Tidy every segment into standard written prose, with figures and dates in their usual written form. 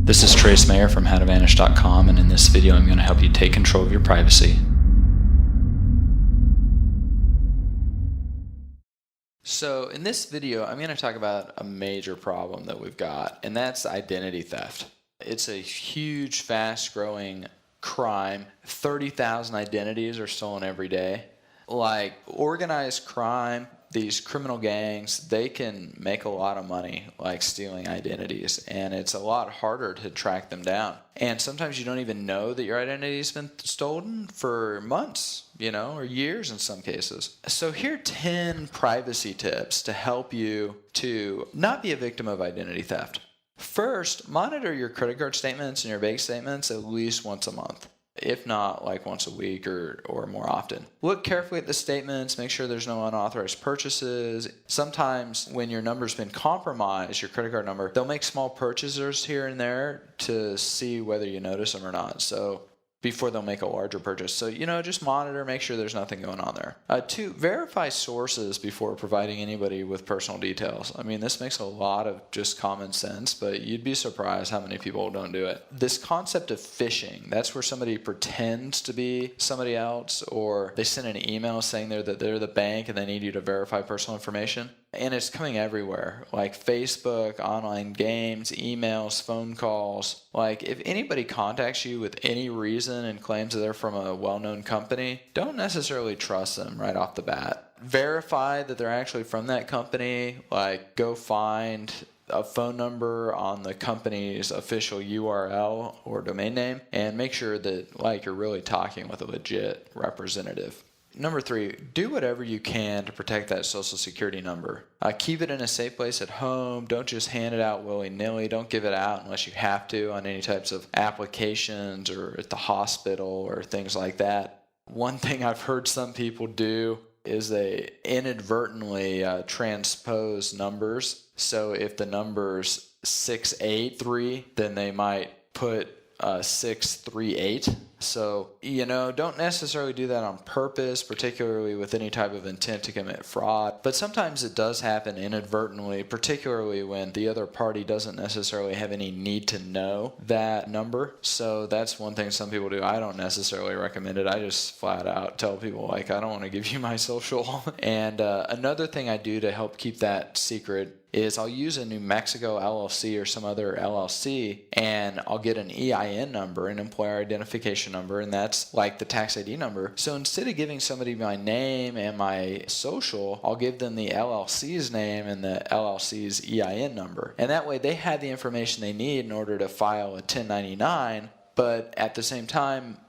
This is Trace Mayer from HowToVanish.com, and in this video I'm going to help you take control of your privacy. So in this video I'm going to talk about a major problem that we've got, and that's identity theft. It's a huge, fast-growing crime. 30,000 identities are stolen every day. Like organized crime, these criminal gangs, they can make a lot of money like stealing identities, and it's a lot harder to track them down. And sometimes you don't even know that your identity has been stolen for months, or years in some cases. So here are 10 privacy tips to help you to not be a victim of identity theft. First, monitor your credit card statements and your bank statements at least once a month, if not like once a week or more often. Look carefully at the statements, make sure there's no unauthorized purchases. Sometimes when your number's been compromised, your credit card number, they'll make small purchases here and there to see whether you notice them or not. So before they'll make a larger purchase. So, just monitor, make sure there's nothing going on there. 2, verify sources before providing anybody with personal details. I mean, this makes a lot of just common sense, but you'd be surprised how many people don't do it. This concept of phishing, that's where somebody pretends to be somebody else, or they send an email saying that they're the bank and they need you to verify personal information. And it's coming everywhere, like Facebook, online games, emails, phone calls. Like if anybody contacts you with any reason and claims that they're from a well-known company, don't necessarily trust them right off the bat. Verify that they're actually from that company. Like go find a phone number on the company's official URL or domain name and make sure that you're really talking with a legit representative. Number 3, do whatever you can to protect that social security number. Keep it in a safe place at home. Don't just hand it out willy-nilly. Don't give it out unless you have to on any types of applications or at the hospital or things like that. One thing I've heard some people do is they inadvertently transpose numbers. So if the number's 683, then they might put 638. So, don't necessarily do that on purpose, particularly with any type of intent to commit fraud. But sometimes it does happen inadvertently, particularly when the other party doesn't necessarily have any need to know that number. So that's one thing some people do. I don't necessarily recommend it. I just flat out tell people, I don't want to give you my social. And another thing I do to help keep that secret is I'll use a New Mexico LLC or some other LLC, and I'll get an EIN number, an employer identification number, and that's like the tax ID number. So instead of giving somebody my name and my social, I'll give them the LLC's name and the LLC's EIN number. And that way they have the information they need in order to file a 1099, but at the same time,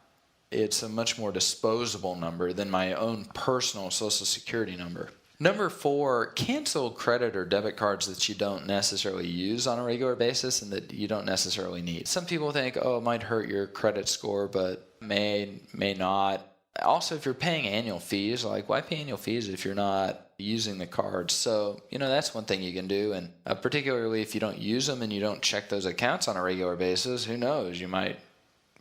it's a much more disposable number than my own personal social security number. Number 4, cancel credit or debit cards that you don't necessarily use on a regular basis and that you don't necessarily need. Some people think, it might hurt your credit score, but may not. Also, if you're paying annual fees, why pay annual fees if you're not using the cards? So, that's one thing you can do. And particularly if you don't use them and you don't check those accounts on a regular basis, who knows? You might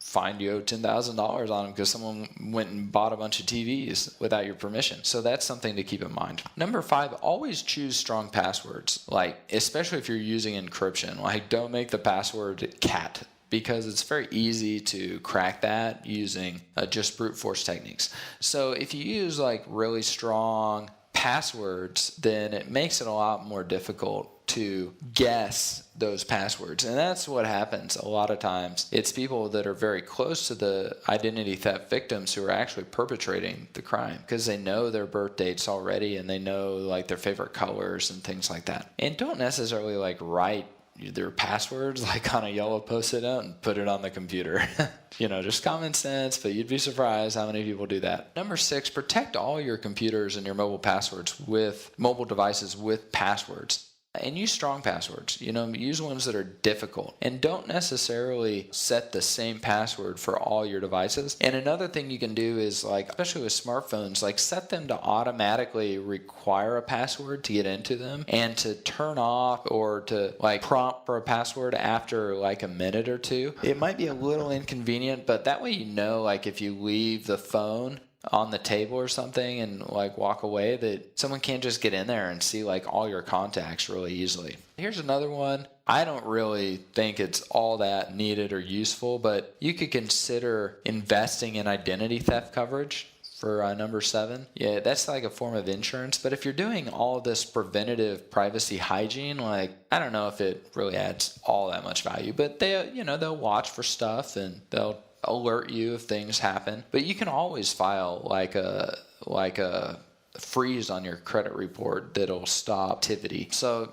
find you owe $10,000 on them because someone went and bought a bunch of TVs without your permission. So that's something to keep in mind. Number 5, always choose strong passwords, especially if you're using encryption. Don't make the password cat, because it's very easy to crack that using just brute force techniques. So if you use really strong passwords, then it makes it a lot more difficult to guess those passwords. And that's what happens a lot of times. It's people that are very close to the identity theft victims who are actually perpetrating the crime because they know their birth dates already and they know their favorite colors and things like that. And don't necessarily write their passwords on a yellow post-it note and put it on the computer. Just common sense, but you'd be surprised how many people do that. Number 6, protect all your computers and your mobile devices with passwords. And use strong passwords. Use ones that are difficult. And don't necessarily set the same password for all your devices. And another thing you can do is, especially with smartphones, set them to automatically require a password to get into them and to turn off or to, prompt for a password after, a minute or two. It might be a little inconvenient, but that way if you leave the phone on the table or something and walk away, that someone can't just get in there and see all your contacts really easily. Here's another one. I don't really think it's all that needed or useful, but you could consider investing in identity theft coverage for number 7. Yeah, that's like a form of insurance. But if you're doing all this preventative privacy hygiene, like, I don't know if it really adds all that much value, but they'll watch for stuff and they'll alert you if things happen. But you can always file like a freeze on your credit report that'll stop activity. So,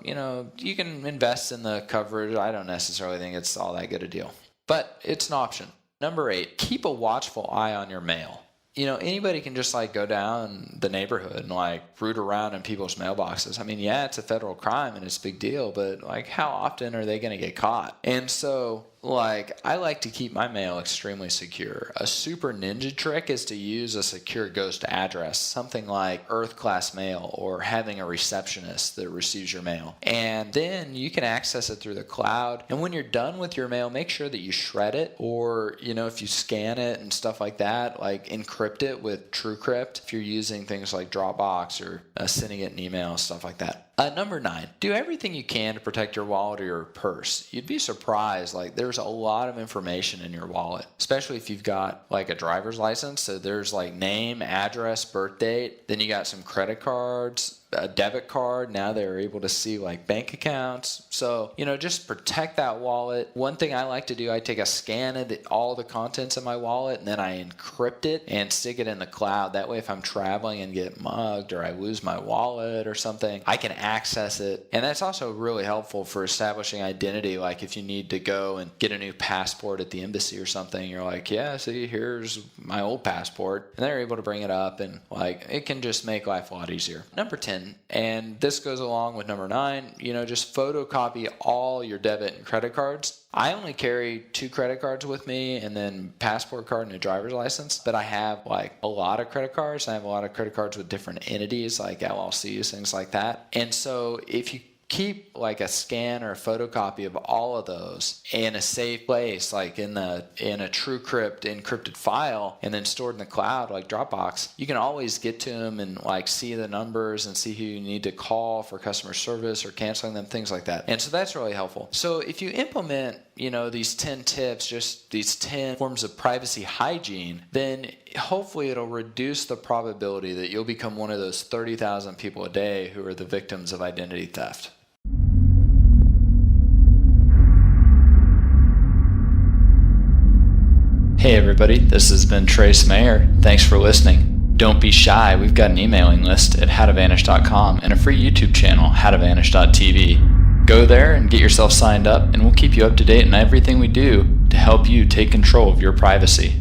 you can invest in the coverage. I don't necessarily think it's all that good a deal, but it's an option. Number 8, keep a watchful eye on your mail. Anybody can just like go down the neighborhood and like root around in people's mailboxes. I mean, yeah, it's a federal crime and it's a big deal, but like how often are they going to get caught? And so I like to keep my mail extremely secure. A super ninja trick is to use a secure ghost address, something like Earth Class Mail or having a receptionist that receives your mail. And then you can access it through the cloud. And when you're done with your mail, make sure that you shred it, or, if you scan it and stuff like that, like encrypt it with TrueCrypt if you're using things like Dropbox or sending it in email, stuff like that. Number 9, do everything you can to protect your wallet or your purse. You'd be surprised, there's a lot of information in your wallet, especially if you've got like a driver's license. So there's like name, address, birth date. Then you got some credit cards, a debit card. Now they're able to see like bank accounts. So, just protect that wallet. One thing I like to do, I take a scan of all the contents of my wallet and then I encrypt it and stick it in the cloud. That way, if I'm traveling and get mugged or I lose my wallet or something, I can access it. And that's also really helpful for establishing identity. Like if you need to go and get a new passport at the embassy or something, you're like, yeah, see, here's my old passport. And they're able to bring it up, and it can just make life a lot easier. Number 10, and this goes along with number 9, just photocopy all your debit and credit cards. I only carry 2 credit cards with me and then passport card and a driver's license, but I have a lot of credit cards. I have a lot of credit cards with different entities like LLCs, things like that. And so if you keep a scan or a photocopy of all of those in a safe place, like in a TrueCrypt encrypted file, and then stored in the cloud like Dropbox, you can always get to them and see the numbers and see who you need to call for customer service or canceling them, things like that. And so that's really helpful. So if you implement these 10 tips, just these 10 forms of privacy hygiene, then hopefully it'll reduce the probability that you'll become one of those 30,000 people a day who are the victims of identity theft. Hey everybody, this has been Trace Mayer. Thanks for listening. Don't be shy, we've got an emailing list at howtovanish.com and a free YouTube channel, howtovanish.tv. Go there and get yourself signed up, and we'll keep you up to date on everything we do to help you take control of your privacy.